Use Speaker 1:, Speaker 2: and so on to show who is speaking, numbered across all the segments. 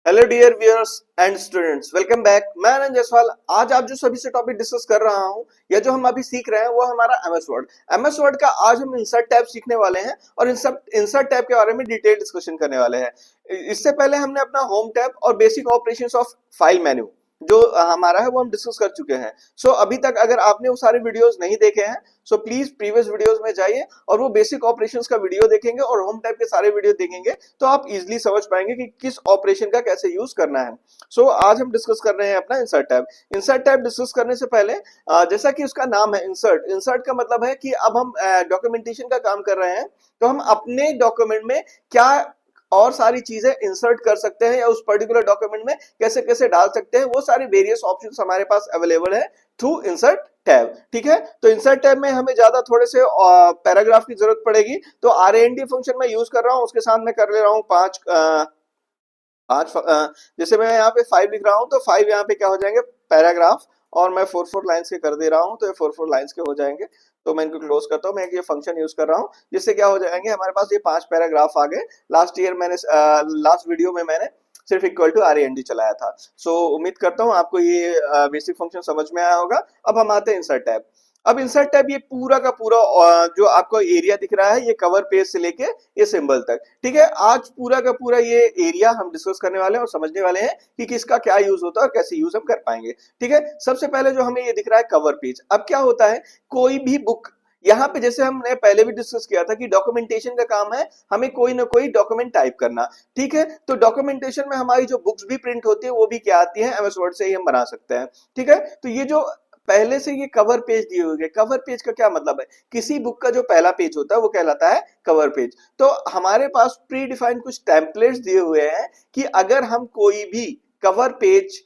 Speaker 1: Hello dear viewers and students, welcome back. मैं आनंद जायसवाल। आज आप जो सभी से टॉपिक डिस्कस कर रहा हूं या जो हम अभी सीख रहे हैं वो हमारा एमएस वर्ड। एमएस वर्ड का आज हम इंसर्ट टैब सीखने वाले हैं और इंसर्ट टैब के बारे में डिटेल डिस्कशन करने वाले हैं। इससे पहले हमने अपना होम टैब और basic operations of file menu जो हमारा है वो हम डिस्कस कर चुके हैं। सो अभी तक अगर आपने वो सारे वीडियोस नहीं देखे हैं सो प्लीज प्रीवियस वीडियोस में जाइए और वो बेसिक ऑपरेशंस का वीडियो देखेंगे और होम टैब के सारे वीडियो देखेंगे तो आप इजीली समझ पाएंगे कि किस ऑपरेशन का कैसे यूज करना है। सो आज हम डिस्कस कर रहे हैं अपना insert tab. Insert tab discuss करने से पहले जैसा कि उसका नाम है इंसर्ट, इंसर्ट का मतलब है कि अब हम डॉक्यूमेंटेशन का काम कर रहे हैं तो हम अपने डॉक्यूमेंट में क्या और सारी चीजें इंसर्ट कर सकते हैं या उस पर्टिकुलर डॉक्यूमेंट में कैसे कैसे डाल सकते हैं, वो सारी वेरियस ऑप्शंस हमारे पास अवेलेबल है थ्रू इंसर्ट टैब। ठीक है, तो इंसर्ट टैब में हमें ज्यादा थोड़े से पैराग्राफ की जरूरत पड़ेगी। तो RAND फंक्शन मैं यूज कर रहा हूं, उसके साथ मैं कर ले रहा हूं जैसे मैं यहाँ पे 5 लिख रहा हूँ तो 5 यहाँ पे क्या हो जाएंगे पैराग्राफ, और मैं 4 लाइंस के कर दे रहा हूँ तो ये 4 लाइंस के हो जाएंगे। तो मैं इनको क्लोज करता हूँ, मैं ये फंक्शन यूज कर रहा हूँ जिससे क्या हो जाएंगे हमारे पास ये 5 पैराग्राफ आ गए। लास्ट वीडियो में मैंने सिर्फ इक्वल टू RAND चलाया था। सो उम्मीद करता हूँ आपको ये बेसिक फंक्शन समझ में आया होगा। अब हम आते हैं इंसर्ट टैब। अब इंसर्ट टैब ये पूरा का पूरा जो आपको एरिया दिख रहा है ये कवर पेज से लेके ये सिंबल तक। ठीक है, आज पूरा का पूरा ये एरिया हम डिस्कस करने वाले हैं और समझने वाले हैं कि किसका क्या यूज होता है और कैसे यूज हम कर पाएंगे। ठीक है, सबसे पहले जो हमें ये दिख रहा है कवर पेज। अब क्या होता है कोई भी बुक, यहाँ पे जैसे हमने पहले भी डिस्कस किया था कि डॉक्यूमेंटेशन का काम है हमें कोई ना कोई डॉक्यूमेंट टाइप करना। ठीक है, तो डॉक्यूमेंटेशन में हमारी जो बुक्स भी प्रिंट होती है वो भी क्या आती है एमएस वर्ड से ही हम बना सकते हैं। ठीक है, तो ये जो पहले से ये कवर पेज दिए हुए, कवर पेज का क्या मतलब है, किसी बुक का जो पहला पेज होता है वो कहलाता है कवर पेज। तो हमारे पास प्री डिफाइंड कुछ टेम्पलेट्स दिए हुए हैं कि अगर हम कोई भी कवर पेज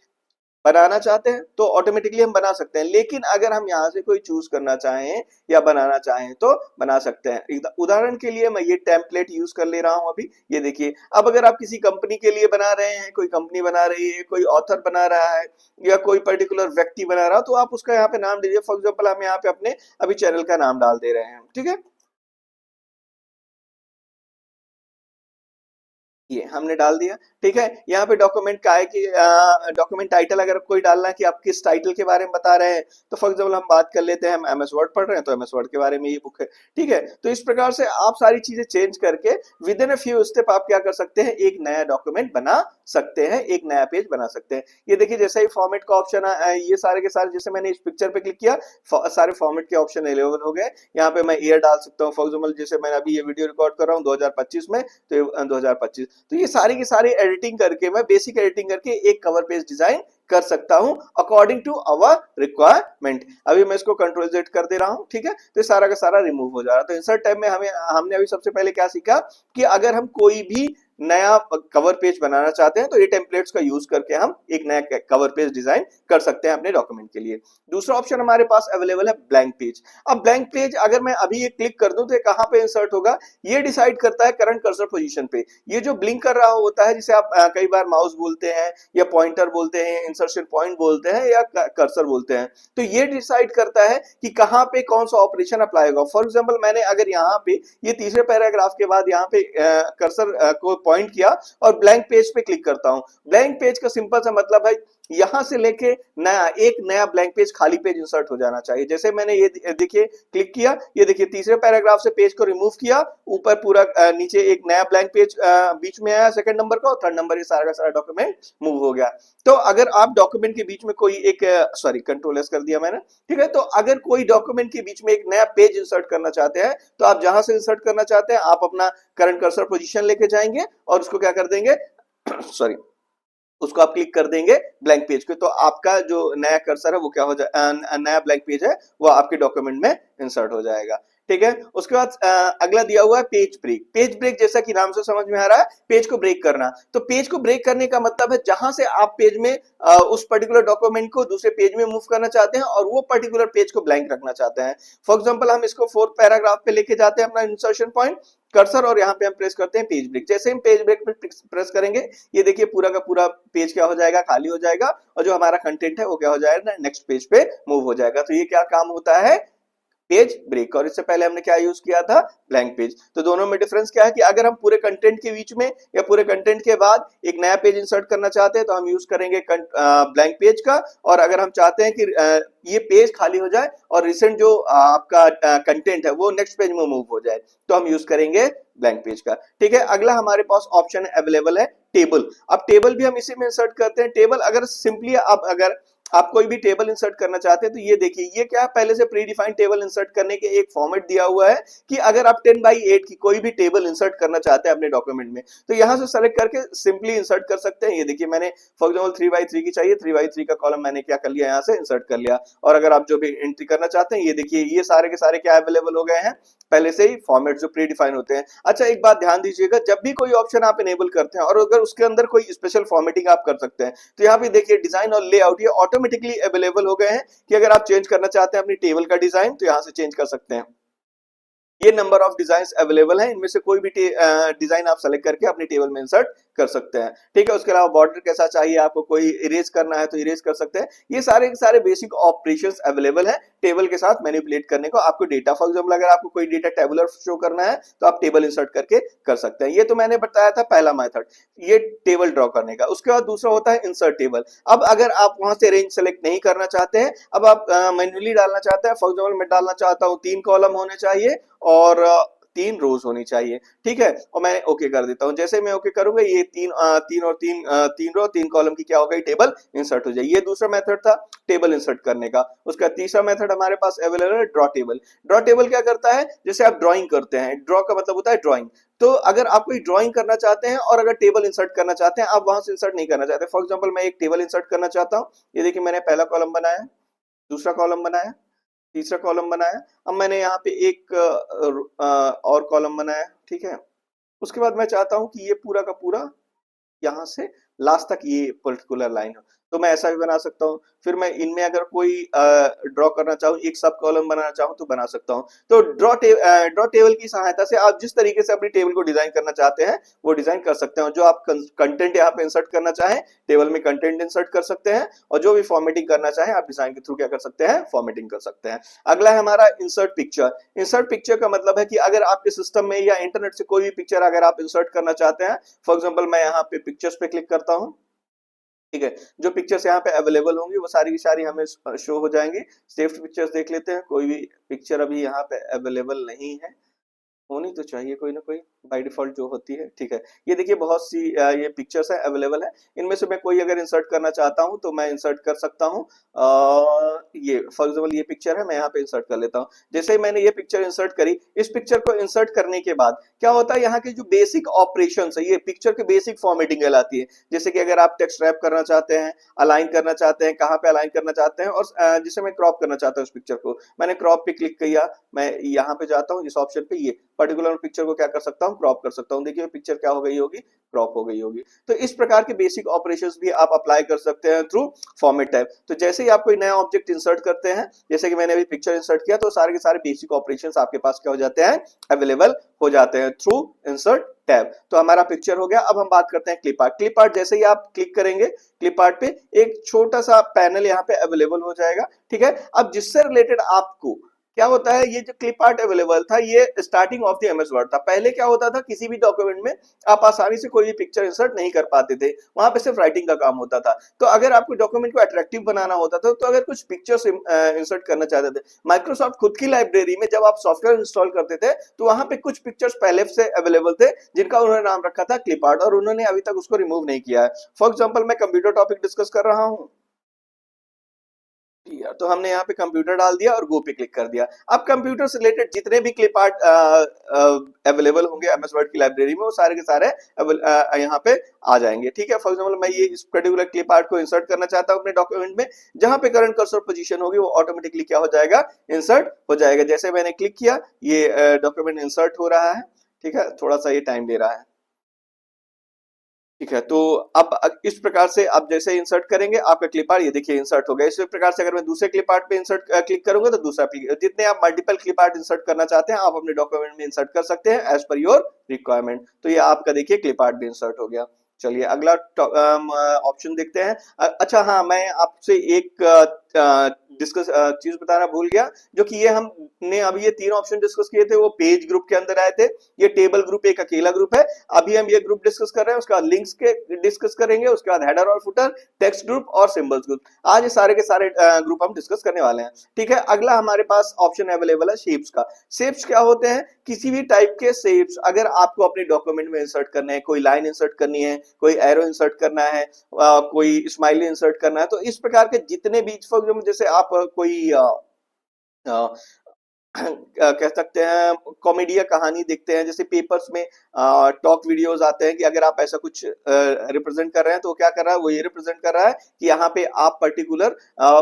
Speaker 1: बनाना चाहते हैं तो ऑटोमेटिकली हम बना सकते हैं, लेकिन अगर हम यहाँ से कोई चूज करना चाहें या बनाना चाहें तो बना सकते हैं। उदाहरण के लिए मैं ये टेम्पलेट यूज कर ले रहा हूं अभी, ये देखिए। अब अगर आप किसी कंपनी के लिए बना रहे हैं, कोई कंपनी बना रही है, कोई ऑथर बना रहा है या कोई पर्टिकुलर व्यक्ति बना रहा है तो आप उसका यहाँ पे नाम दीजिए। फॉर एग्जाम्पल हम यहाँ पे अपने अभी चैनल का नाम डाल दे रहे हैं। ठीक है, ये हमने डाल दिया। ठीक है, यहाँ पे डॉक्यूमेंट का है कि डॉक्यूमेंट टाइटल अगर कोई डालना है कि आप किस टाइटल के बारे में बता रहे हैं तो फॉर एग्जाम्पल हम बात कर लेते हैं, हम एमएस वर्ड पढ़ रहे हैं तो एमएस वर्ड के बारे में ये बुक है। ठीक है, तो इस प्रकार से आप सारी चीजें चेंज करके with in a few step आप क्या कर सकते हैं, एक नया डॉक्यूमेंट बना सकते हैं, एक नया पेज बना सकते हैं। ये देखिए जैसे ही फॉर्मेट का ऑप्शन ये सारे के सारे, जैसे मैंने इस पिक्चर पे क्लिक किया सारे फॉर्मेट के ऑप्शन अवेलेबल हो गए। यहाँ पे मैं ईयर डाल सकता हूँ, फॉर एग्जाम्पल जैसे मैंने अभी ये वीडियो रिकॉर्ड कर रहा हूँ 2025 में तो ये 2025। तो ये सारी की सारी एडिटिंग करके मैं बेसिक एडिटिंग करके एक कवर पेज डिजाइन कर सकता हूं अकॉर्डिंग टू अवर रिक्वायरमेंट। अभी मैं इसको कंट्रोल जेड कर दे रहा हूं। ठीक है, तो ये सारा का सारा रिमूव हो जा रहा है। तो इंसर्ट टैब में हमने अभी सबसे पहले क्या सीखा कि अगर हम कोई भी नया कवर पेज बनाना चाहते हैं तो ये टेम्पलेट्स का यूज करके हम एक नया कवर पेज डिजाइन कर सकते हैं अपने डॉक्यूमेंट के लिए। दूसरा ऑप्शन हमारे पास अवेलेबल है ब्लैंक पेज। अब ब्लैंक पेज अगर मैं अभी ये क्लिक कर दूं तो ये कहां पे इंसर्ट होगा, ये डिसाइड करता है करंट कर्सर पोजीशन पे। ये जो ब्लिंक कर रहा होता है जिसे आप कई बार माउस बोलते हैं या पॉइंटर बोलते हैं, इंसर्शन पॉइंट बोलते हैं या कर्सर बोलते हैं, तो ये डिसाइड करता है कि कहां पे कौन सा ऑपरेशन अप्लाई होगा। फॉर एग्जांपल मैंने अगर यहाँ पे ये तीसरे पैराग्राफ के बाद यहाँ पे कर्सर को पॉइंट किया और ब्लैंक पेज पे क्लिक करता हूं। ब्लैंक पेज का सिंपल सा मतलब है यहां से लेके एक नया ब्लैंक पेज, खाली पेज इंसर्ट हो जाना चाहिए। जैसे मैंने ये देखिए क्लिक किया, ये देखिए तीसरे पैराग्राफ से पेज को रिमूव किया, ऊपर पूरा नीचे एक नया ब्लैंक पेज बीच में आया सेकंड नंबर का, और थर्ड नंबर ये सारा का सारा डॉक्यूमेंट मूव हो गया। तो अगर आप डॉक्यूमेंट के बीच में कोई एक सॉरी कंट्रोल एस कर दिया मैंने। ठीक है, तो अगर कोई डॉक्यूमेंट के बीच में एक नया पेज इंसर्ट करना चाहते हैं तो आप जहां से इंसर्ट करना चाहते हैं आप अपना करंट कर्सर पोजीशन लेके जाएंगे और उसको क्या कर देंगे सॉरी उसको आप क्लिक कर देंगे ब्लैंक पेज पे, तो आपका जो नया कर्सर है वो क्या हो जाए, नया ब्लैंक पेज है वो आपके डॉक्यूमेंट में इंसर्ट हो जाएगा। ठीक है, उसके बाद अगला दिया हुआ है पेज ब्रेक। पेज ब्रेक जैसा कि नाम से समझ में आ रहा है पेज को ब्रेक करना। तो पेज को ब्रेक करने का मतलब है जहां से आप पेज में उस पर्टिकुलर डॉक्यूमेंट को दूसरे पेज में मूव करना चाहते हैं और वो पर्टिकुलर पेज को ब्लैंक रखना चाहते हैं। फॉर एग्जांपल हम इसको 4th पैराग्राफ पे लेके जाते हैं अपना इंसर्शन पॉइंट कर्सर, और यहाँ पे हम प्रेस करते हैं पेज ब्रेक। जैसे हम पेज ब्रेक पे प्रेस करेंगे ये देखिए पूरा का पूरा पेज क्या हो जाएगा, खाली हो जाएगा, और जो हमारा कंटेंट है वो क्या हो जाएगा, नेक्स्ट पेज पे मूव हो जाएगा। तो ये क्या काम होता है, पेज ब्रेक, और इससे पहले हमने क्या यूज किया था, ब्लैंक पेज। तो दोनों में डिफरेंस क्या है कि अगर हम पूरे कंटेंट के बीच में या पूरे कंटेंट के बाद एक नया पेज इंसर्ट करना चाहते हैं तो हम यूज करेंगे ब्लैंक पेज का, और अगर हम चाहते हैं कि ये पेज खाली हो जाए और रिसेंट जो आपका कंटेंट है वो नेक्स्ट पेज में मूव हो जाए, तो हम यूज करेंगे ब्लैंक पेज का। ठीक है, अगला हमारे पास ऑप्शन अवेलेबल है टेबल। अब टेबल भी हम इसी में इंसर्ट करते हैं। टेबल अगर सिंपली अगर आप कोई भी टेबल इंसर्ट करना चाहते हैं तो ये देखिए, ये क्या पहले से प्री डिफाइंड टेबल इंसर्ट करने के एक फॉर्मेट दिया हुआ है कि अगर आप 10/8 की कोई भी टेबल इंसर्ट करना चाहते हैं अपने डॉक्यूमेंट में तो यहां से सेलेक्ट करके सिंपली इंसर्ट कर सकते हैं। ये देखिए, मैंने फॉर एग्जांपल 3/3 की चाहिए, 3/3 का कॉलम मैंने क्या कर लिया, यहां से इंसर्ट कर लिया। और अगर आप जो भी एंट्री करना चाहते हैं, ये देखिए ये सारे के सारे क्या अवेलेबल हो गए हैं, पहले से ही फॉर्मेट जो प्री डिफाइन होते हैं। अच्छा, एक बात ध्यान दीजिएगा, जब भी कोई ऑप्शन आप इनेबल करते हैं और अगर उसके अंदर कोई स्पेशल फॉर्मेटिंग आप कर सकते हैं, तो यहाँ पे देखिए डिजाइन और लेआउट ये ऑटोमेटिकली अवेलेबल हो गए हैं कि अगर आप चेंज करना चाहते हैं अपनी टेबल का डिजाइन तो यहाँ से चेंज कर सकते हैं। ये नंबर ऑफ डिजाइन्स अवेलेबल हैं, इनमें से कोई भी डिजाइन आप सेलेक्ट करके अपनी टेबल में इंसर्ट कर सकते हैं। ठीक है, उसके अलावा बॉर्डर कैसा चाहिए आपको, कोई इरेज करना है तो इरेज कर सकते हैं। ये सारे के सारे बेसिक ऑपरेशंस अवेलेबल हैं टेबल के साथ मैनिपुलेट करने को। आपको डेटा, फॉर एग्जांपल अगर आपको कोई डेटा टेबुलर शो करना है तो आप टेबल इंसर्ट करके कर सकते हैं। ये तो मैंने बताया था पहला मेथड, ये टेबल ड्रॉ करने का। उसके बाद दूसरा होता है इंसर्ट टेबल। अब अगर आप वहां से रेंज सेलेक्ट नहीं करना चाहते हैं, अब आप मैन्युअली डालना चाहते हैं, फॉर एग्जांपल मैं डालना चाहता हूँ 3 कॉलम होने चाहिए और 3 रोज होनी चाहिए। ठीक है, और मैं ओके कर देता हूं। जैसे मैं ओके करूंगा ये 3 रो 3 कॉलम की क्या हो गई, टेबल इंसर्ट हो जाए। ये दूसरा मेथड था टेबल इंसर्ट करने का। उसका तीसरा मेथड हमारे पास अवेलेबल है ड्रॉ टेबल। ड्रॉ टेबल क्या करता है, जैसे आप ड्राइंग करते हैं, ड्रॉ का मतलब होता है ड्राइंग। तो अगर आप कोई ड्राइंग करना चाहते हैं और अगर टेबल इंसर्ट करना चाहते हैं, आप वहां से इंसर्ट नहीं करना चाहते, फॉर एग्जाम्पल मैं एक टेबल इंसर्ट करना चाहता हूँ। ये देखिए, मैंने पहला कॉलम बनाया, दूसरा कॉलम बनाया, तीसरा कॉलम बनाया। अब मैंने यहाँ पे एक और कॉलम बनाया। ठीक है, उसके बाद मैं चाहता हूं कि ये पूरा का पूरा यहाँ से लास्ट तक ये पर्टिकुलर लाइन हो, तो मैं ऐसा भी बना सकता हूँ। फिर मैं इनमें अगर कोई ड्रॉ करना चाहूँ, एक सब कॉलम बनाना चाहूँ तो बना सकता हूँ। तो ड्रॉ टेबल की सहायता से आप जिस तरीके से अपनी टेबल को डिजाइन करना चाहते हैं वो डिजाइन कर सकते हैं। जो आप कंटेंट यहाँ पे इंसर्ट करना चाहें, टेबल में कंटेंट इंसर्ट कर सकते हैं, और जो भी फॉर्मेटिंग करना चाहें आप डिजाइन के थ्रू क्या कर सकते हैं, फॉर्मेटिंग कर सकते हैं। अगला है हमारा इंसर्ट पिक्चर। इंसर्ट पिक्चर का मतलब है कि अगर आपके सिस्टम में या इंटरनेट से कोई भी पिक्चर अगर आप इंसर्ट करना चाहते हैं, फॉर एग्जाम्पल मैं यहाँ पे पिक्चर्स पे क्लिक करता हूँ। ठीक है, जो पिक्चर्स यहाँ पे अवेलेबल होंगी वो सारी की सारी हमें शो हो जाएंगी। सेव्ड पिक्चर्स देख लेते हैं, कोई भी पिक्चर अभी यहाँ पे अवेलेबल नहीं है, होनी तो चाहिए कोई ना कोई बाय डिफॉल्ट जो होती है। ठीक है, ये देखिए बहुत सी ये पिक्चर्स है अवेलेबल है, इनमें से मैं कोई अगर इंसर्ट करना चाहता हूं तो मैं इंसर्ट कर सकता हूं। ये फॉर एग्जांपल ये पिक्चर है, मैं यहाँ पे इंसर्ट कर लेता हूं। जैसे ही मैंने ये पिक्चर इंसर्ट करी, इस पिक्चर को इंसर्ट करने के बाद क्या होता है, यहाँ के जो बेसिक ऑपरेशन है, ये पिक्चर के बेसिक फॉर्मेटिंग कहलाती है। जैसे कि अगर आप टेक्स्ट रैप करना चाहते हैं, अलाइन करना चाहते हैं, कहाँ पे अलाइन करना चाहते हैं, और जिसे मैं क्रॉप करना चाहता हूँ उस पिक्चर को, मैंने क्रॉप पे क्लिक किया, मैं यहाँ पे जाता हूँ इस ऑप्शन पे, ये पर्टिकुलर पिक्चर को क्या कर सकता हूँ, क्रॉप कर सकता हूँ। देखिए पिक्चर क्या हो गई होगी, क्रॉप हो गई होगी। तो इस प्रकार के बेसिक ऑपरेशंस भी आप अप्लाई कर सकते हैं थ्रू फॉर्मेट टैब। तो जैसे ही आप कोई नया ऑब्जेक्ट इंसर्ट करते हैं, जैसे कि मैंने अभी पिक्चर इंसर्ट किया, तो सारे के सारे बेसिक ऑपरेशंस आपके पास क्या हो जाते हैं, अवेलेबल हो जाते हैं थ्रू इंसर्ट टैब। तो हमारा पिक्चर हो गया। अब हम बात करते हैं क्लिप आर्ट। क्लिप आर्ट जैसे ही आप क्लिक करेंगे, क्लिप आर्ट पे एक छोटा सा पैनल यहाँ पे अवेलेबल हो जाएगा। ठीक है, अब जिससे रिलेटेड आपको क्या होता है, ये जो क्लिप आर्ट अवेलेबल था ये starting of the MS word था। पहले क्या होता था, किसी भी डॉक्यूमेंट में आप आसानी से कोई भी पिक्चर इंसर्ट नहीं कर पाते थे, वहां पे सिर्फ राइटिंग का काम होता था। तो अगर आपको डॉक्यूमेंट को अट्रैक्टिव बनाना होता था, तो अगर कुछ पिक्चर्स इंसर्ट करना चाहते थे, माइक्रोसॉफ्ट खुद की लाइब्रेरी में जब आप सॉफ्टवेयर इंस्टॉल करते थे तो वहां पे कुछ पिक्चर्स पहले से अवेलेबल थे जिनका उन्होंने नाम रखा था क्लिप आर्ट, और उन्होंने अभी तक उसको रिमूव नहीं किया है। फॉर एग्जाम्पल मैं कंप्यूटर टॉपिक डिस्कस कर रहा हूँ, तो हमने यहाँ पे कंप्यूटर डाल दिया और गो पे क्लिक कर दिया। अब कंप्यूटर से रिलेटेड जितने भी क्लिप आर्ट अवेलेबल होंगे एमएस वर्ड की लाइब्रेरी में, वो सारे के सारे यहाँ पे आ जाएंगे। ठीक है, फॉर एग्जांपल मैं ये इस पर्टिकुलर क्लिप आर्ट को इंसर्ट करना चाहता हूँ अपने डॉक्यूमेंट में, जहां पे करंट कर्सर पोजीशन होगी वो ऑटोमेटिकली क्या हो जाएगा, इंसर्ट हो जाएगा। जैसे मैंने क्लिक किया, ये डॉक्यूमेंट इंसर्ट हो रहा है। ठीक है, थोड़ा सा ये टाइम ले रहा है। ठीक है, तो अब इस प्रकार से आप जैसे इंसर्ट करेंगे आपका क्लिप आर्ट ये देखिए इंसर्ट हो गया। इसी प्रकार से अगर मैं दूसरे क्लिप आर्ट पे इंसर्ट क्लिक करूंगा तो दूसरा, जितने आप मल्टीपल क्लिप आर्ट इंसर्ट करना चाहते हैं आप अपने डॉक्यूमेंट में इंसर्ट कर सकते हैं एज पर योर रिक्वायरमेंट। तो ये आपका देखिए क्लिप आर्ट भी इंसर्ट हो गया। चलिए अगला ऑप्शन देखते हैं। अच्छा हाँ, मैं आपसे एक डिस्कस चीज बताना भूल गया, जो कि ये हमने अभी ये 3 ऑप्शन डिस्कस किए थे वो पेज ग्रुप के अंदर आए थे। ये टेबल ग्रुप एक अकेला ग्रुप है। अभी हम ये ग्रुप डिस्कस कर रहे हैं, उसके बाद लिंक्स के डिस्कस करेंगे, उसके बाद हेडर और फुटर, टेक्स्ट ग्रुप और सिंबल्स ग्रुप। आज ये सारे के सारे ग्रुप हम डिस्कस करने वाले हैं। ठीक है, अगला हमारे पास ऑप्शन अवेलेबल है शेप्स का। शेप्स क्या होते हैं? किसी भी टाइप के शेप्स अगर आपको अपने डॉक्यूमेंट में इंसर्ट करने हैं, कोई लाइन इंसर्ट करनी है, कोई एरो इंसर्ट करना है, कोई स्माइली इंसर्ट करना है, तो इस प्रकार के जितने भी फॉर एग्जाम्पल जैसे आप कोई कह सकते हैं कॉमेडी या कहानी देखते हैं, जैसे पेपर्स में टॉक वीडियोस आते हैं कि अगर आप ऐसा कुछ रिप्रेजेंट कर रहे हैं तो क्या कर रहा है, वो ये रिप्रेजेंट कर रहा है कि यहाँ पे आप पर्टिकुलर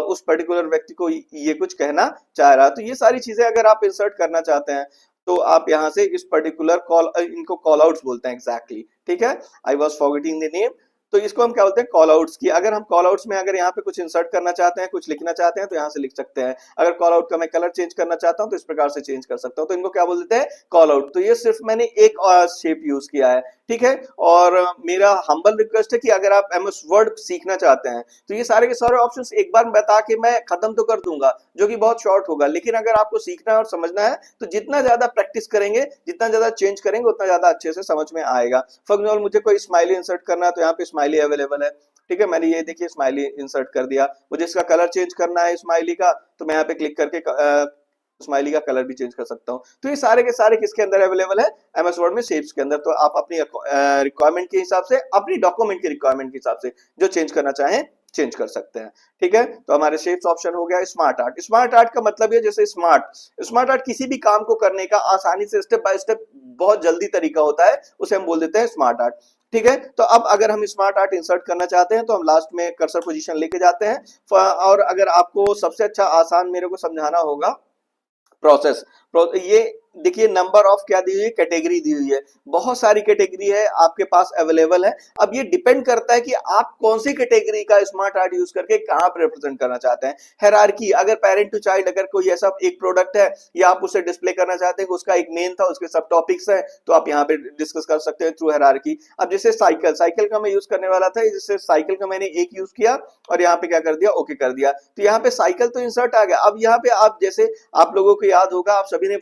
Speaker 1: उस पर्टिकुलर व्यक्ति को ये कुछ कहना चाह रहा है। तो ये सारी चीजें अगर आप इंसर्ट करना चाहते हैं तो आप यहाँ से इस पर्टिकुलर कॉल, इनको कॉल आउट्स बोलते हैं एग्जैक्टली। ठीक है, I was forgetting the name. तो इसको हम क्या बोलते हैं, कॉल आउट्स की। अगर हम कॉल आउट्स में अगर यहाँ पे कुछ इंसर्ट करना चाहते हैं, कुछ लिखना चाहते हैं तो यहाँ से लिख सकते हैं। अगर कॉल आउट का मैं कलर चेंज करना चाहता हूँ तो इस प्रकार से चेंज कर सकता हूँ। तो इनको क्या बोल देते हैं, कॉल आउट। तो ये सिर्फ मैंने एक शेप यूज किया है। ठीक है, और मेरा हम्बल रिक्वेस्ट है कि अगर आप एमएस वर्ड सीखना चाहते हैं तो ये सारे के सारे ऑप्शंस एक बार बता के मैं खत्म तो कर दूंगा, जो कि बहुत शॉर्ट होगा, लेकिन अगर आपको सीखना है और समझना है तो जितना ज्यादा प्रैक्टिस करेंगे, जितना ज्यादा चेंज करेंगे, उतना ज्यादा अच्छे से समझ में आएगा। फॉर एग्जाम्पल मुझे कोई स्माइली इंसर्ट करना है तो यहाँ पे स्माइली अवेलेबल है। ठीक है, मैंने ये देखिए स्माइली इंसर्ट कर दिया। मुझे इसका कलर चेंज करना है स्माइली का, तो मैं यहाँ पे क्लिक करके स्माइली का कलर भी चेंज कर सकता हूँ। तो ये सारे के सारे किसके अंदर अवेलेबल है, एमएस वर्ड में शेप्स के अंदर। तो आप अपनी रिक्वायरमेंट के हिसाब से, अपनी डॉक्यूमेंट की रिक्वायरमेंट के हिसाब से जो चेंज करना चाहें चेंज कर सकते हैं। ठीक है, तो हमारे शेप्स ऑप्शन हो गया। स्मार्ट आर्ट, स्मार्ट आर्ट का मतलब है जैसे स्मार्ट आर्ट किसी भी काम को करने का आसानी से स्टेप बाय स्टेप बहुत जल्दी तरीका होता है, उसे हम बोल देते हैं स्मार्ट आर्ट। ठीक है, तो अब अगर हम स्मार्ट आर्ट इंसर्ट करना चाहते हैं तो हम लास्ट में कर्सर पोजीशन लेके जाते हैं। और अगर आपको सबसे अच्छा आसान मेरे को समझाना होगा प्रोसेस, ये देखिए नंबर ऑफ क्या दी हुई है, कैटेगरी दी हुई है। बहुत सारी कैटेगरी है आपके पास अवेलेबल है। अब ये डिपेंड करता है कि आप कौन सी कैटेगरी का स्मार्ट आर्ट यूज करके कहां पर रिप्रेजेंट करना चाहते हैं। हायरार्की, अगर पेरेंट टू चाइल्ड अगर कोई ऐसा एक प्रोडक्ट है या आप उसे डिस्प्ले करना चाहते हैं, उसका एक मेन था, उसके सब टॉपिक्स है, तो आप यहाँ पे डिस्कस कर सकते हैं थ्रू हायरार्की। अब जैसे साइकिल का मैं यूज करने वाला था, जैसे साइकिल का मैंने एक यूज किया और यहाँ पे क्या कर दिया, ओके कर दिया, तो यहाँ पे साइकिल तो इंसर्ट आ गया। अब यहाँ पे आप जैसे आप लोगों को याद होगा, आप सभी ने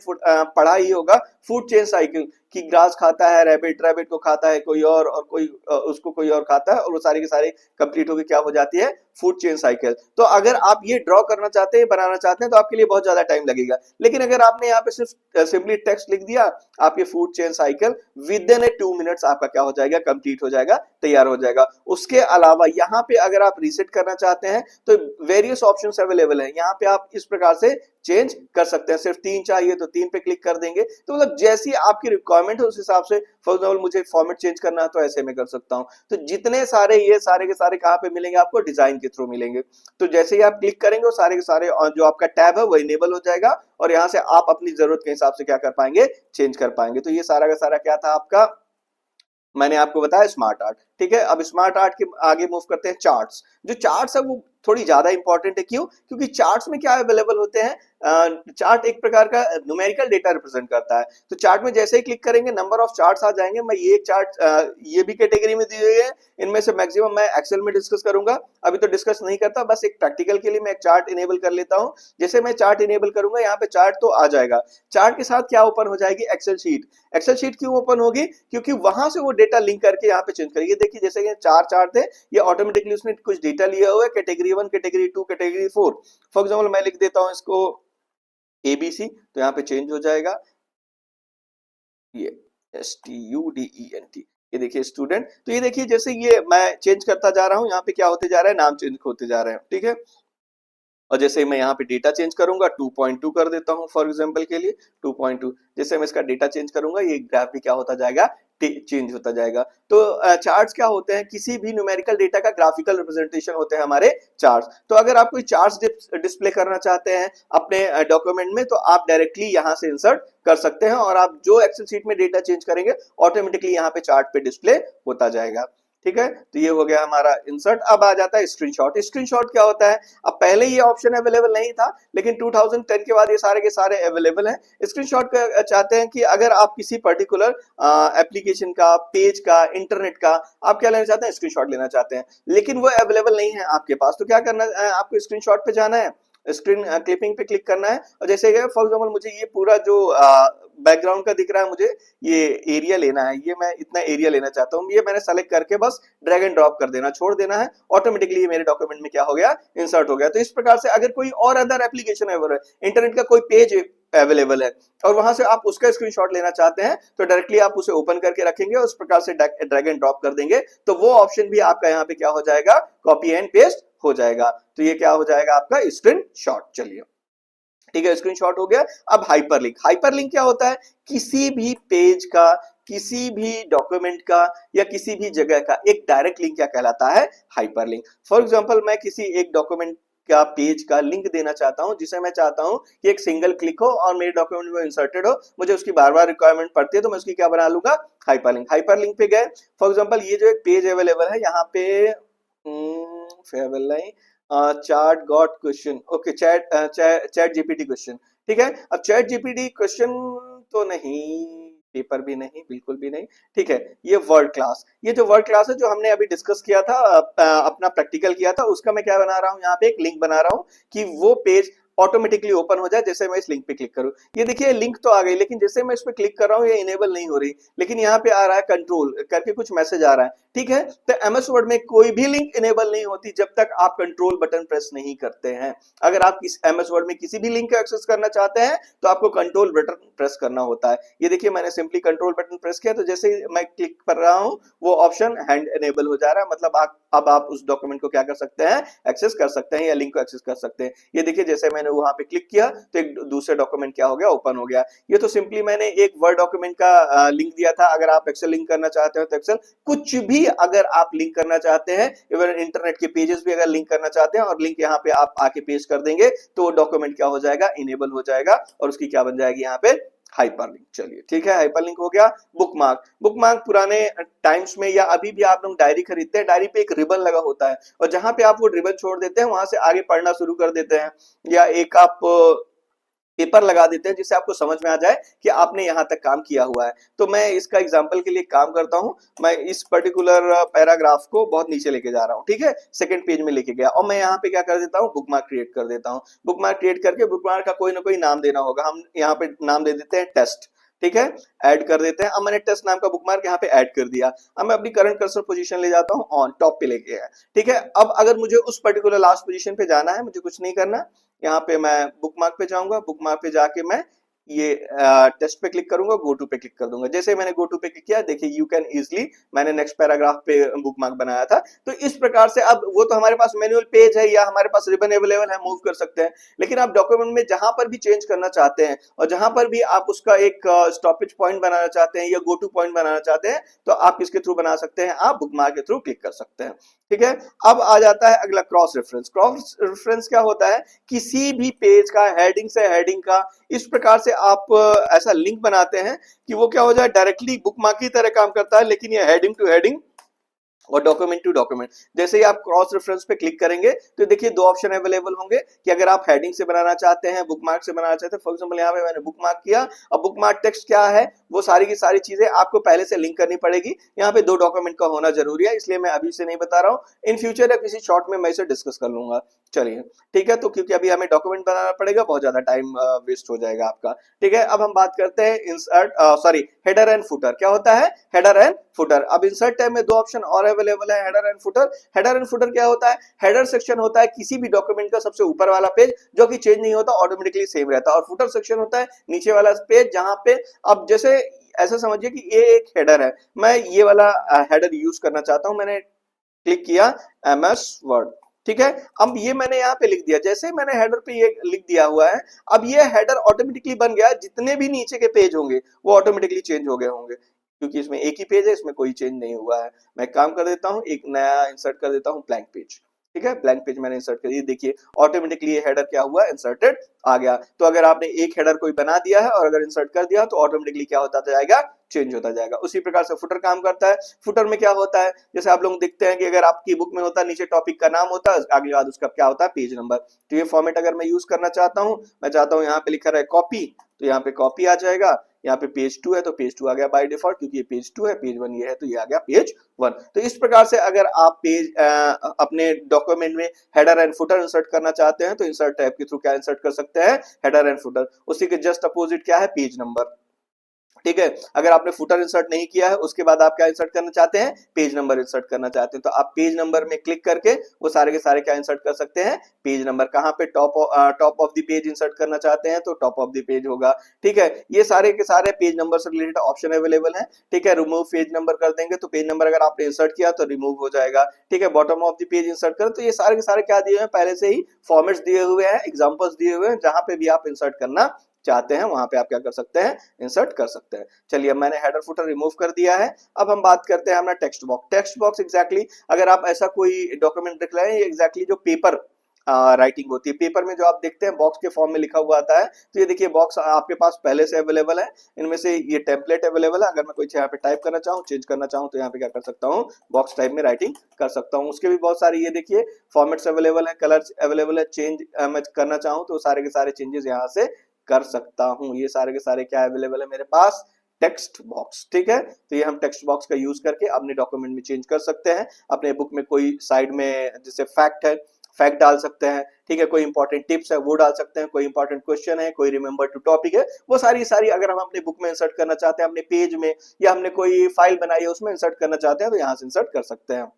Speaker 1: पढ़ा ही होगा फूड चेन साइकिल, कि ग्रास खाता है रैबिट, रैबिट को खाता है कोई और कोई उसको कोई और खाता है, और वो सारी की सारी कंप्लीट होकर क्या हो जाती है, फूड चेन साइकिल। तो अगर आप ये ड्रॉ करना चाहते हैं, बनाना चाहते हैं, तो आपके लिए बहुत ज्यादा टाइम लगेगा। लेकिन अगर आपने यहाँ पे सिर्फ सिंपली टेक्स्ट लिख दिया, आप ये food chain cycle with in 2 minutes आपका क्या हो जाएगा, कंप्लीट हो जाएगा, तैयार हो जाएगा। उसके अलावा यहाँ पे अगर आप रीसेट करना चाहते हैं तो वेरियस ऑप्शंस अवेलेबल है। यहाँ पे आप इस प्रकार से चेंज कर सकते हैं। सिर्फ 3 चाहिए तो 3 पे क्लिक कर देंगे। तो मतलब जैसी आपकी रिक्वायरमेंट है उस हिसाब से, फॉर एग्जाम्पल मुझे फॉर्मेट चेंज करना है तो ऐसे में कर सकता हूं। तो जितने सारे ये सारे के सारे कहां पे मिलेंगे, आपको डिजाइन के थ्रू मिलेंगे। तो जैसे ही आप क्लिक करेंगे वो सारे के सारे जो आपका टैब है वो इनेबल हो जाएगा, और यहाँ से आप अपनी जरूरत के हिसाब से क्या कर पाएंगे, चेंज कर पाएंगे। तो ये सारा का सारा क्या था आपका, मैंने आपको बताया स्मार्ट आर्ट। ठीक है, अब स्मार्ट आर्ट के आगे मूव करते हैं चार्ट्स। जो चार्ट्स है वो थोड़ी ज्यादा इंपॉर्टेंट है। क्यों? क्योंकि चार्ट्स में क्या अवेलेबल होते हैं, चार्ट एक प्रकार का न्यूमेरिकल डेटा रिप्रेजेंट करता है। तो चार्ट में जैसे ही क्लिक करेंगे नंबर ऑफ चार्ट्स आ जाएंगे। मैं ये चार्ट ये भी कैटेगरी में दी हुई है, इनमें से मैक्सिमम मैं एक्सेल में डिस्कस करूंगा, अभी तो डिस्कस नहीं करता, बस एक प्रैक्टिकल के लिए मैं एक चार्ट इनेबल कर लेता हूं। जैसे मैं चार्ट इनेबल करूंगा, यहाँ पे चार्ट तो आ जाएगा, चार्ट के साथ क्या ओपन हो जाएगी, एक्सेल शीट। एक्सेल शीट क्यों ओपन होगी, क्योंकि वहां से वो डेटा लिंक करके यहाँ पे चेंज करेगी। देखिए जैसे ये 4 चार्ट थे, ये ऑटोमेटिकली उसने कुछ डेटा लिया हुआ है, category 1, category 2, category 4। For example मैं लिख देता हूं इसको ABC, तो यहाँ पे चेंज हो जाएगा ये STUDENT। ये देखिए स्टूडेंट। तो ये देखिए जैसे ये मैं चेंज करता जा रहा हूँ, यहाँ पे क्या होते जा रहा है, नाम चेंज होते जा रहे हैं। ठीक है, और जैसे मैं यहाँ पे डेटा चेंज करूंगा 2.2 कर देता हूँ फॉर एग्जांपल के लिए 2.2। जैसे मैं इसका डेटा चेंज करूंगा, ये ग्राफ भी क्या होता जाएगा, चेंज होता जाएगा। तो चार्ट्स क्या होते हैं, किसी भी न्यूमेरिकल डेटा का ग्राफिकल रिप्रेजेंटेशन होते हैं हमारे चार्ट्स। तो अगर आप कोई चार्ट्स डिस्प्ले करना चाहते हैं अपने डॉक्यूमेंट में, तो आप डायरेक्टली यहाँ से इंसर्ट कर सकते हैं, और आप जो एक्सेल शीट में डेटा चेंज करेंगे ऑटोमेटिकली यहाँ पे चार्ट पे डिस्प्ले होता जाएगा। ठीक है, तो ये हो गया हमारा इंसर्ट। अब आ जाता है स्क्रीनशॉट। स्क्रीनशॉट क्या होता है? अब पहले ये ऑप्शन अवेलेबल नहीं था, लेकिन 2010 के बाद ये सारे के सारे अवेलेबल हैं। स्क्रीनशॉट का चाहते हैं कि अगर आप किसी पर्टिकुलर एप्लीकेशन का, पेज का, इंटरनेट का आप क्या लेना चाहते हैं? स्क्रीनशॉट लेना चाहते हैं, लेकिन वो अवेलेबल नहीं है आपके पास। तो क्या करना है? आपको स्क्रीनशॉट पे जाना है, स्क्रीन क्लिपिंग पे क्लिक करना है, और जैसे फॉर एग्जांपल मुझे ये पूरा जो बैकग्राउंड का दिख रहा है, मुझे ये एरिया लेना है, ये मैं इतना एरिया लेना चाहता हूँ, ये मैंने सेलेक्ट करके बस ड्रैग एंड ड्रॉप कर देना, छोड़ देना है, ऑटोमेटिकली ये मेरे डॉक्यूमेंट में क्या हो गया? इंसर्ट हो गया। तो इस प्रकार से अगर कोई और अदर एप्लीकेशन है, इंटरनेट का कोई पेज अवेलेबल है और वहां से आप उसका स्क्रीनशॉट लेना चाहते हैं, तो डायरेक्टली आप उसे ओपन करके रखेंगे और उस प्रकार से ड्रैग एंड ड्रॉप कर देंगे, तो वो ऑप्शन भी आपका यहाँ पे क्या हो जाएगा? कॉपी एंड पेस्ट हो जाएगा। तो ये क्या हो जाएगा? आपका स्क्रीनशॉट। चलिए ठीक है, स्क्रीनशॉट हो गया। अब हाइपरलिंक। हाइपरलिंक क्या होता है? किसी भी पेज का, किसी भी डॉक्यूमेंट का या किसी भी जगह का एक डायरेक्ट लिंक क्या कहलाता है? हाइपरलिंक। फॉर एग्जांपल मैं किसी एक डॉक्यूमेंट का, पेज का लिंक देना चाहता हूं, जिसे मैं चाहता हूं कि एक सिंगल क्लिक हो और मेरे डॉक्यूमेंट में इंसर्टेड हो, मुझे उसकी बार बार रिक्वायरमेंट पड़ती है, तो मैं उसकी क्या बना लूंगा? हाइपरलिंक। हाइपरलिंक पे गए, फॉर एग्जांपल ये जो एक पेज अवेलेबल है यहाँ पे, farewell line, chart got question, okay, chat GPT question, ठीक है। अब चैट जीपीटी क्वेश्चन तो नहीं, पेपर भी नहीं, बिल्कुल भी नहीं, ठीक है। ये वर्ड क्लास, ये जो वर्ड क्लास है जो हमने अभी डिस्कस किया था, अपना प्रैक्टिकल किया था, उसका मैं क्या बना रहा हूँ? यहाँ पे एक लिंक बना रहा हूँ कि वो पेज ऑटोमेटिकली ओपन हो जाए जैसे मैं इस लिंक पे क्लिक करूं। ये देखिए लिंक तो आ गई, लेकिन जैसे मैं इस पे क्लिक कर रहा हूं ये इनेबल नहीं हो रही, लेकिन यहाँ पे आ रहा है कंट्रोल करके कुछ मैसेज आ रहा है, ठीक है। तो एमएस वर्ड में कोई भी लिंक इनेबल नहीं होती जब तक आप कंट्रोल बटन प्रेस नहीं करते हैं। अगर आप इस एमएस वर्ड में किसी भी लिंक का एक्सेस करना चाहते हैं तो आपको कंट्रोल बटन प्रेस करना होता है। ये देखिए मैंने सिंपली कंट्रोल बटन प्रेस किया, तो जैसे ही मैं क्लिक कर रहा हूं वो ऑप्शन हैंड इनेबल हो जा रहा है, मतलब अब आप उस डॉक्यूमेंट को क्या कर सकते हैं? एक्सेस कर सकते हैं या लिंक को एक्सेस कर सकते हैं। ये देखिए जैसे मैंने वहां पे क्लिक किया तो एक दूसरे डॉक्यूमेंट क्या हो गया? ओपन हो गया। ये तो सिंपली मैंने एक वर्ड डॉक्यूमेंट का लिंक दिया था। अगर आप एक्सेल लिंक करना चाहते हो तो एक्सेल, कुछ भी अगर आप लिंक करना चाहते हैं, इवन इंटरनेट के पेजेस भी अगर लिंक करना चाहते हैं और लिंक यहाँ पे आप आके पेस्ट कर देंगे, तो वो डॉक्यूमेंट क्या हो जाएगा? इनेबल हो जाएगा और उसकी क्या बन जाएगी यहाँ पे? हाइपरलिंक। चलिए ठीक है, हाइपरलिंक हो गया। बुकमार्क। बुकमार्क पुराने टाइम्स में या अभी भी आप लोग डायरी खरीदते हैं, डायरी पे एक रिबन लगा होता है और जहां पे आप वो रिबन छोड़ देते हैं वहां से आगे पढ़ना शुरू कर देते हैं, या एक आप पेपर लगा देते हैं जिससे आपको समझ में आ जाए कि आपने यहाँ तक काम किया हुआ है। तो मैं इसका एग्जांपल के लिए काम करता हूँ, मैं इस पर्टिकुलर पैराग्राफ को बहुत नीचे लेके जा रहा हूँ, ठीक है, सेकंड पेज में लेके गया और मैं यहाँ पे क्या कर देता हूँ? बुकमार्क क्रिएट कर देता हूँ। बुकमार्क क्रिएट करके बुकमार्क का कोई ना कोई नाम देना होगा, हम यहाँ पे नाम दे देते हैं टेस्ट, ठीक है, ऐड कर देते हैं। अब मैंने टेस्ट नाम का बुकमार्क यहाँ पे ऐड कर दिया। अब मैं अपनी करंट कर्सर पोजीशन ले जाता हूँ ऑन, टॉप पे लेके गया, ठीक है। अब अगर मुझे उस पर्टिकुलर लास्ट पोजीशन पे जाना है, मुझे कुछ नहीं करना, यहाँ पे मैं बुकमार्क पे जाऊंगा, बुकमार्क पे जाके मैं ये टेस्ट पे क्लिक करूंगा, गो टू पे क्लिक कर दूंगा। जैसे मैंने गो टू पे क्लिक किया, देखिए यू कैन इजिली, मैंने नेक्स्ट पैराग्राफ पे बुकमार्क बनाया था। तो इस प्रकार से अब वो तो हमारे पास मैनुअल पेज है या हमारे पास रिबन अवेलेबल है, मूव कर सकते हैं, लेकिन आप डॉक्यूमेंट में जहां पर भी चेंज करना चाहते हैं और जहां पर भी आप उसका एक स्टॉपेज पॉइंट बनाना चाहते हैं या गो टू पॉइंट बनाना चाहते हैं, तो आप किसके थ्रू बना सकते हैं? आप बुकमार्क के थ्रू क्लिक कर सकते हैं, ठीक है। अब आ जाता है अगला क्रॉस रेफरेंस। क्रॉस रेफरेंस क्या होता है? किसी भी पेज का हेडिंग से हेडिंग का इस प्रकार से आप ऐसा लिंक बनाते हैं कि वो क्या हो जाए? डायरेक्टली बुकमार्क की तरह काम करता है, लेकिन ये हेडिंग टू हेडिंग और डॉक्यूमेंट टू डॉक्यूमेंट। जैसे ही आप क्रॉस रेफरेंस पे क्लिक करेंगे तो देखिए दो ऑप्शन अवेलेबल होंगे कि अगर आप हेडिंग से बनाना चाहते हैं, बुकमार्क से बनाना चाहते हैं। फॉर एग्जांपल यहाँ पे मैंने बुकमार्क किया, अब बुकमार्क टेक्स्ट क्या है, वो सारी की सारी चीजें आपको पहले से लिंक करनी पड़ेगी। यहाँ पे दो डॉक्यूमेंट का होना जरूरी है, इसलिए मैं अभी से नहीं बता रहा हूँ, इन फ्यूचर या किसी शॉर्ट में मैं इसे डिस्कस कर लूंगा। चलिए ठीक है, तो क्योंकि अभी हमें डॉक्यूमेंट बनाना पड़ेगा, बहुत ज्यादा टाइम वेस्ट हो जाएगा आपका, ठीक है। अब हम बात करते हैं insert, sorry, header and footer. क्या होता है? Header and footer. अब इंसर्ट टैब में दो ऑप्शन और अवेलेबल है, header and footer. Header and footer क्या होता है? हेडर सेक्शन होता है किसी भी डॉक्यूमेंट का सबसे ऊपर वाला पेज जो कि चेंज नहीं होता, ऑटोमेटिकली सेम रहता है, और फुटर सेक्शन होता है नीचे वाला पेज जहां पे, अब जैसे ऐसा समझिए कि ये एक हेडर है, मैं ये वाला हेडर यूज करना चाहता हूं, मैंने क्लिक किया एमएस वर्ड, ठीक है। अब ये मैंने यहाँ पे लिख दिया, जैसे मैंने हेडर पे ये लिख दिया हुआ है, अब ये हेडर ऑटोमेटिकली बन गया, जितने भी नीचे के पेज होंगे वो ऑटोमेटिकली चेंज हो गए होंगे, क्योंकि इसमें एक ही पेज है, इसमें कोई चेंज नहीं हुआ है। मैं काम कर देता हूँ, एक नया इंसर्ट कर देता हूँ, ब्लैंक पेज, ठीक है, ब्लैंक पेज मैंने इंसर्ट कर दिया, देखिए ऑटोमेटिकली ये हेडर क्या हुआ, इंसर्टेड आ गया। तो अगर आपने एक हेडर कोई बना दिया है और अगर इंसर्ट कर दिया तो ऑटोमेटिकली क्या होता जाएगा, चेंज होता जाएगा। उसी प्रकार से फुटर काम करता है। फुटर में क्या होता है, जैसे आप लोग देखते हैं कि अगर आपकी बुक में होता है नीचे टॉपिक का नाम होता है, आगे बाद उसका क्या होता है, पेज नंबर। तो ये फॉर्मेट अगर मैं यूज करना चाहता हूं, मैं चाहता हूं यहाँ पे लिखा रहा है कॉपी, तो यहाँ पे कॉपी आ जाएगा। यहाँ पे पेज 2 है तो पेज 2 आ गया बाय डिफॉल्ट, क्योंकि ये पेज 2 है, पेज 1 ये है तो ये आ गया पेज 1। तो इस प्रकार से अगर आप पेज अपने डॉक्यूमेंट में हेडर एंड फुटर इंसर्ट करना चाहते हैं तो इंसर्ट टैब के थ्रू क्या इंसर्ट कर सकते हैं, हेडर एंड फुटर। उसी के जस्ट अपोजिट क्या है, पेज नंबर। ठीक है, अगर आपने फुटर इंसर्ट नहीं किया है उसके बाद आप क्या इंसर्ट करना चाहते हैं, पेज नंबर इंसर्ट करना चाहते हैं, तो आप पेज नंबर में क्लिक करके वो सारे के सारे क्या इंसर्ट कर सकते हैं, पेज नंबर। कहां पे, top of the page insert करना चाहते हैं तो टॉप ऑफ द पेज होगा। ठीक है, ये सारे के सारे पेज नंबर से रिलेटेड ऑप्शन अवेलेबल है। ठीक है, रिमूव पेज नंबर कर देंगे तो पेज नंबर अगर आपने इंसर्ट किया तो रिमूव हो जाएगा। ठीक है, bottom of the page insert करें तो ये सारे के सारे क्या दिए हैं, पहले से ही फॉर्मेट्स दिए हुए हैं, एग्जांपल्स दिए हुए हैं, जहां पे भी आप इंसर्ट करना चाहते हैं वहां पे आप क्या कर सकते हैं, इंसर्ट कर सकते हैं। चलिए, अब मैंने हेडर फुटर रिमूव कर दिया है। अब हम बात करते हैं अपना text box. Text box exactly अगर आप ऐसा कोई डॉक्यूमेंट लिख रहे हैं, एग्जैक्टली जो पेपर राइटिंग होती है, पेपर में जो आप देखते हैं बॉक्स के फॉर्म में लिखा हुआ आता है, तो ये देखिए बॉक्स आपके पास पहले से अवेलेबल है। इनमें से ये टेम्पलेट अवेलेबल है। अगर मैं कुछ यहाँ पे टाइप करना चाहूँ, चेंज करना चाहूँ, तो यहाँ पे क्या कर सकता हूँ, बॉक्स टाइप में राइटिंग कर सकता हूँ। उसके भी बहुत सारे ये देखिए फॉर्मेट्स अवेलेबल है, कलर्स अवेलेबल है। चेंज मैं करना चाहूँ तो सारे के सारे चेंजेस यहाँ से कर सकता हूँ। ये सारे के सारे क्या अवेलेबल है मेरे पास, टेक्स्ट बॉक्स। ठीक है, तो ये हम टेक्स्ट बॉक्स का यूज करके अपने डॉक्यूमेंट में चेंज कर सकते हैं। अपने बुक में कोई साइड में जैसे फैक्ट है, फैक्ट डाल सकते हैं। ठीक है, कोई इंपॉर्टेंट टिप्स है वो डाल सकते हैं, कोई इंपॉर्टेंट क्वेश्चन है, कोई रिमेंबर टू टॉपिक है, वो सारी सारी अगर हम अपने बुक में इंसर्ट करना चाहते हैं, अपने पेज में, या हमने कोई फाइल बनाई है उसमें इंसर्ट करना चाहते हैं, तो यहाँ से इंसर्ट कर सकते हैं।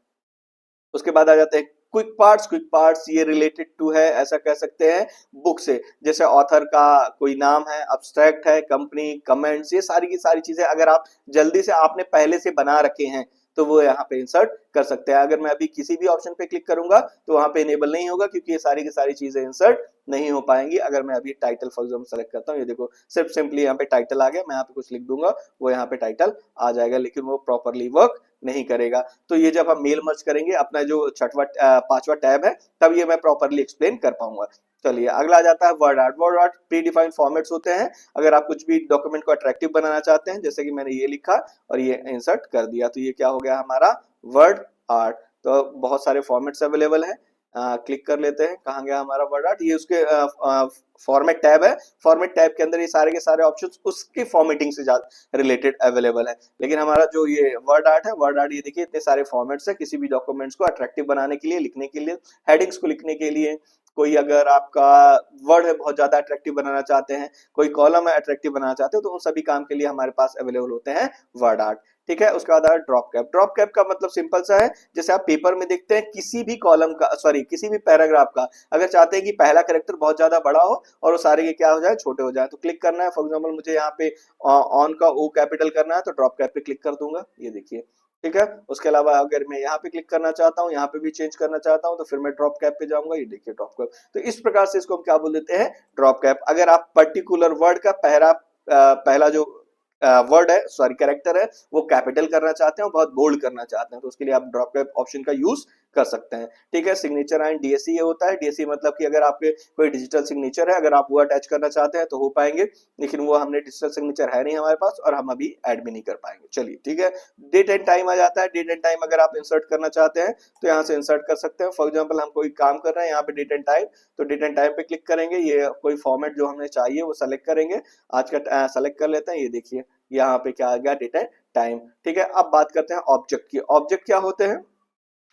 Speaker 1: उसके बाद आ जाते हैं क्विक पार्ट्स। क्विक पार्ट्स ये रिलेटेड टू है, ऐसा कह सकते हैं, बुक से। जैसे ऑथर का कोई नाम है, अब्स्ट्रैक्ट है, कंपनी, कमेंट्स, ये सारी की सारी चीजें अगर आप जल्दी से आपने पहले से बना रखे हैं तो वो यहाँ पे इंसर्ट कर सकते हैं। अगर मैं अभी किसी भी ऑप्शन पे क्लिक करूंगा तो वहां पे इनेबल नहीं होगा, क्योंकि ये सारी की सारी चीजें इंसर्ट नहीं हो पाएंगी। अगर मैं अभी टाइटल फॉर एग्जाम्पल सेलेक्ट करता हूँ, ये देखो सिर्फ सिंपली यहाँ पे टाइटल आ गया, मैं यहाँ पे कुछ लिख दूंगा वो यहाँ पे टाइटल आ जाएगा, लेकिन वो प्रॉपरली वर्क नहीं करेगा। तो ये जब हम मेल मर्ज करेंगे, अपना जो छठवा पांचवा टैब है, तब ये मैं प्रॉपरली एक्सप्लेन कर पाऊंगा। चलिए, अगला आ जाता है word art. Word art pre defined formats होते हैं। अगर आप कुछ भी डॉक्यूमेंट को अट्रैक्टिव बनाना चाहते हैं, जैसे कि मैंने ये लिखा और ये इंसर्ट कर दिया, तो ये क्या हो गया हमारा वर्ड आर्ट। तो बहुत सारे फॉर्मेट्स अवेलेबल हैं। क्लिक कर लेते हैं, कहाँ गया हमारा वर्ड आर्ट, ये उसके फॉर्मेट टैब है। फॉर्मेट टैब के अंदर ये सारे के सारे ऑप्शंस उसकी फॉर्मेटिंग से रिलेटेड अवेलेबल है। लेकिन हमारा जो ये वर्ड आर्ट है, वर्ड आर्ट ये देखिए इतने सारे फॉर्मेट्स है, किसी भी डॉक्यूमेंट्स को अट्रैक्टिव बनाने के लिए, लिखने के लिए, हेडिंग्स को लिखने के लिए, कोई अगर आपका वर्ड है बहुत ज्यादा अट्रैक्टिव बनाना चाहते हैं, कोई कॉलम है अट्रैक्टिव बनाना चाहते हो, तो उन सभी काम के लिए हमारे पास अवेलेबल होते हैं वर्ड आर्ट। ठीक है, उसके बाद आ ड्रॉप कैप। ड्रॉप कैप का मतलब सिंपल सा है, जैसे आप पेपर में देखते हैं किसी भी कॉलम का, सॉरी किसी भी पैराग्राफ का, अगर चाहते हैं कि पहला कैरेक्टर बहुत ज्यादा बड़ा हो और वो सारे के क्या हो जाए, छोटे हो जाए, तो क्लिक करना है। फॉर एग्जांपल मुझे यहाँ पे ऑन का ओ कैपिटल करना है, तो ड्रॉप कैप पे क्लिक कर दूंगा, ये देखिए। ठीक है, उसके अलावा अगर मैं यहाँ पे क्लिक करना चाहता हूँ, यहाँ पे भी चेंज करना चाहता हूँ, तो फिर मैं ड्रॉप कैप पे जाऊंगा, ये देखिए ड्रॉप कैप। तो इस प्रकार से इसको हम क्या बोल देते हैं, ड्रॉप कैप। अगर आप पर्टिकुलर वर्ड का पहला जो वर्ड है, सॉरी कैरेक्टर है, वो कैपिटल करना चाहते हैं, बहुत बोल्ड करना चाहते हैं, तो उसके लिए आप ड्रॉप कैप ऑप्शन का यूज कर सकते हैं। ठीक है, सिग्नेचर एंड डीएससी ये होता है। डीएससी मतलब कि अगर आपके कोई डिजिटल सिग्नेचर है, अगर आप वो अटैच करना चाहते हैं तो हो पाएंगे, लेकिन वो हमने डिजिटल सिग्नेचर है नहीं हमारे पास और हम अभी ऐड भी नहीं कर पाएंगे। चलिए, ठीक है। डेट एंड टाइम आ जाता है। डेट एंड टाइम अगर आप इंसर्ट करना चाहते हैं तो यहाँ से इंसर्ट कर सकते हैं। फॉर एग्जाम्पल हम कोई काम कर रहे हैं, यहाँ पे डेट एंड टाइम, तो डेट एंड टाइम पे क्लिक करेंगे, ये कोई फॉर्मेट जो हमें चाहिए वो सेलेक्ट करेंगे, आज का सेलेक्ट कर लेते हैं, ये देखिए यहाँ पे क्या आ गया, डेट एंड टाइम। ठीक है, अब बात करते हैं ऑब्जेक्ट की। ऑब्जेक्ट क्या होते हैं,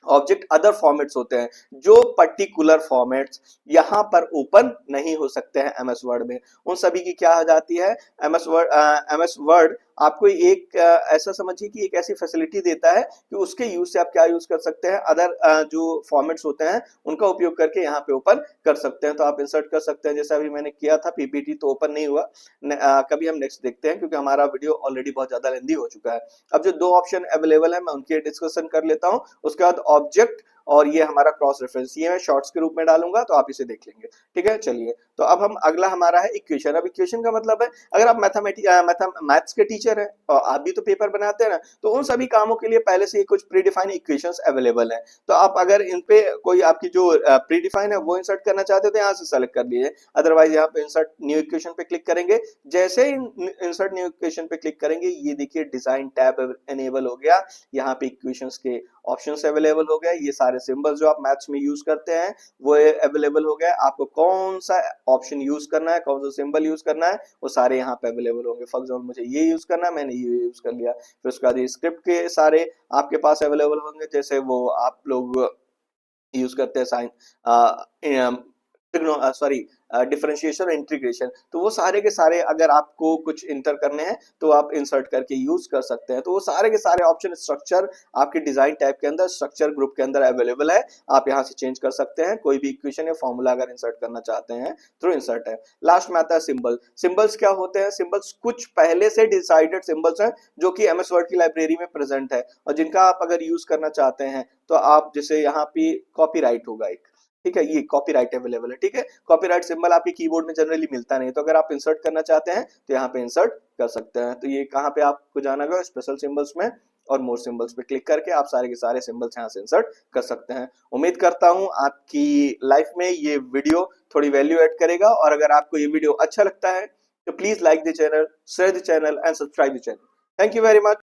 Speaker 1: ऑब्जेक्ट अदर फॉर्मेट्स होते हैं, जो पर्टिकुलर फॉर्मेट्स यहाँ पर ओपन नहीं हो सकते हैं एमएस वर्ड में, उन सभी की क्या हो जाती है, एमएस वर्ड आपको एक ऐसा समझिए कि एक ऐसी फैसिलिटी देता है कि उसके यूज से आप क्या यूज कर सकते हैं, अदर जो फॉर्मेट्स होते हैं उनका उपयोग करके यहाँ पे ओपन कर सकते हैं। तो आप इंसर्ट कर सकते हैं, जैसे अभी मैंने किया था पीपीटी, तो ओपन नहीं हुआ। कभी हम नेक्स्ट देखते हैं, क्योंकि हमारा वीडियो ऑलरेडी बहुत ज्यादा लेंदी हो चुका है। अब जो दो ऑप्शन अवेलेबल है मैं उनकी डिस्कशन कर लेता हूँ। उसके बाद ऑब्जेक्ट और ये हमारा क्रॉस रेफरेंस, ये मैं शॉर्ट्स के रूप में डालूंगा, तो आप इसे देख लेंगे। ठीक है, चलिए तो अब हम अगला हमारा है इक्वेशन। अब इक्वेशन का मतलब है अगर आप मैथ्स के टीचर हैं और आप भी तो पेपर बनाते हैं ना, तो उन सभी कामों के लिए पहले से ही कुछ प्रीडिफाइंड इक्वेशंस अवेलेबल हैं। तो आप अगर इन पे कोई आपकी जो प्रीडिफाइन है वो इंसर्ट करना चाहते हो तो यहाँ से सेलेक्ट कर लीजिए, अदरवाइज यहाँ पे इंसर्ट न्यू इक्वेशन पे क्लिक करेंगे। जैसे ही इंसर्ट न्यू इक्वेशन पे क्लिक करेंगे ये देखिए डिजाइन टैब एनेबल हो गया, यहाँ पे इक्वेशंस के ऑप्शंस अवेलेबल हो गए, ये सारे सिंबल्स जो आप मैथ्स में यूज करते हैं वो अवेलेबल हो गया। आपको कौन सा ऑप्शन यूज करना है, कौन सा सिंबल यूज करना है, वो सारे यहाँ पे अवेलेबल होंगे। फॉर एग्जाम्पल मुझे ये यूज करना है, मैंने ये यूज कर लिया। फिर उसके बाद ये स्क्रिप्ट के सारे आपके पास अवेलेबल होंगे, जैसे वो आप लोग यूज करते हैं साइन सॉरी डिफरेंशिएशन और इंटीग्रेशन, तो वो सारे के सारे अगर आपको कुछ इंटर करने हैं तो आप इंसर्ट करके यूज कर सकते हैं। तो वो सारे के सारे ऑप्शन स्ट्रक्चर आपके डिजाइन टाइप के अंदर, स्ट्रक्चर ग्रुप के अंदर अवेलेबल है। आप यहाँ से चेंज कर सकते हैं, कोई भी इक्वेशन या फॉर्मूला अगर इंसर्ट करना चाहते हैं थ्रू इंसर्ट है। लास्ट में आता है सिंबल। सिंबल्स क्या होते हैं? सिंबल्स कुछ पहले से डिसाइडेड सिंबल्स हैं जो कि एमएस वर्ड की लाइब्रेरी में प्रेजेंट है, और जिनका आप अगर यूज करना चाहते हैं तो आप जैसे यहाँ पे कॉपीराइट होगा एक, ठीक है, ये कॉपीराइट अवेलेबल है। ठीक है, कॉपीराइट सिंबल आपके कीबोर्ड में जनरली मिलता नहीं, तो अगर आप इंसर्ट करना चाहते हैं तो यहाँ पे इंसर्ट कर सकते हैं। तो ये कहाँ पे आपको जाना होगा? स्पेशल सिंबल्स में, और मोर सिंबल्स पे क्लिक करके आप सारे के सारे सिंबल्स यहाँ से इंसर्ट कर सकते हैं। उम्मीद करता हूँ आपकी लाइफ में ये वीडियो थोड़ी वैल्यू ऐड करेगा, और अगर आपको ये वीडियो अच्छा लगता है तो please like the channel, share the channel and subscribe the channel. Thank you very much.